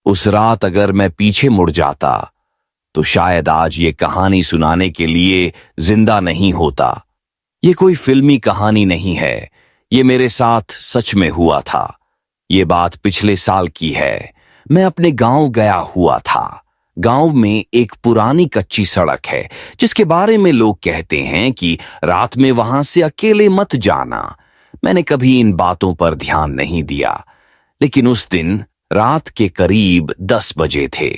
उस रात अगर मैं पीछे मुड़ जाता तो शायद आज ये कहानी सुनाने के लिए जिंदा नहीं होता। ये कोई फिल्मी कहानी नहीं है, ये मेरे साथ सच में हुआ था। ये बात पिछले साल की है। मैं अपने गांव गया हुआ था। गांव में एक पुरानी कच्ची सड़क है जिसके बारे में लोग कहते हैं कि रात में वहां से अकेले मत जाना। मैंने कभी इन बातों पर ध्यान नहीं दिया, लेकिन उस दिन रात के करीब 10 बजे थे।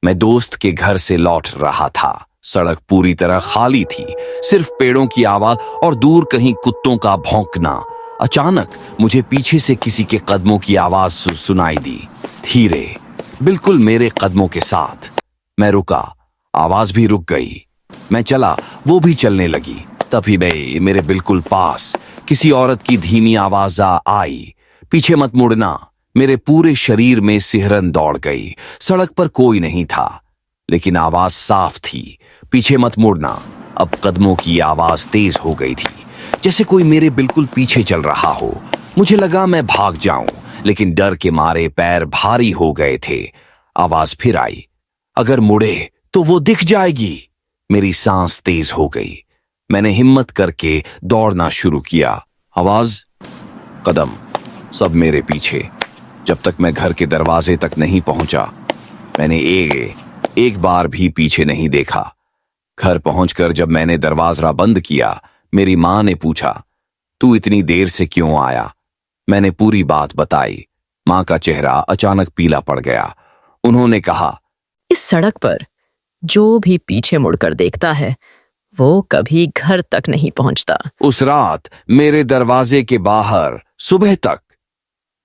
मैं दोस्त के घर से लौट रहा था। सड़क पूरी तरह खाली थी, सिर्फ पेड़ों की आवाज और दूर कहीं कुत्तों का भौंकना। अचानक मुझे पीछे से किसी के कदमों की आवाज सुनाई दी, धीरे, बिल्कुल मेरे कदमों के साथ। मैं रुका, आवाज भी रुक गई। मैं चला, वो भी चलने लगी। तभी मेरे बिल्कुल पास किसी औरत की धीमी आवाज आई, पीछे मत मुड़ना। मेरे पूरे शरीर में सिहरन दौड़ गई। सड़क पर कोई नहीं था, लेकिन आवाज साफ थी, पीछे मत मुड़ना। अब कदमों की आवाज तेज हो गई थी, जैसे कोई मेरे बिल्कुल पीछे चल रहा हो। मुझे लगा मैं भाग जाऊं, लेकिन डर के मारे पैर भारी हो गए थे। आवाज फिर आई, अगर मुड़े तो वो दिख जाएगी। मेरी सांस तेज हो गई। मैंने हिम्मत करके दौड़ना शुरू किया। आवाज, कदम, सब मेरे पीछे। जब तक मैं घर के दरवाजे तक नहीं पहुंचा, मैंने एक बार भी पीछे नहीं देखा। घर पहुंचकर जब मैंने दरवाजा बंद किया, मेरी मां ने पूछा, तू इतनी देर से क्यों आया? मैंने पूरी बात बताई। मां का चेहरा अचानक पीला पड़ गया। उन्होंने कहा, इस सड़क पर जो भी पीछे मुड़कर देखता है वो कभी घर तक नहीं पहुंचता। उस रात मेरे दरवाजे के बाहर सुबह तक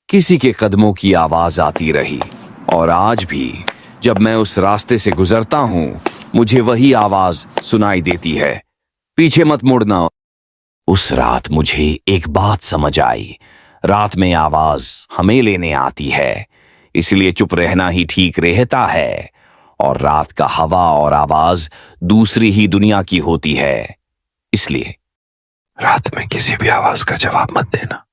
किसी के कदमों की आवाज आती रही, और आज भी जब मैं उस रास्ते से गुजरता हूं, मुझे वही आवाज सुनाई देती है, पीछे मत मुड़ना। उस रात मुझे एक बात समझ आई, रात में आवाज हमें लेने आती है, इसलिए चुप रहना ही ठीक रहता है। और रात का हवा और आवाज दूसरी ही दुनिया की होती है, इसलिए रात में किसी भी आवाज का जवाब मत देना।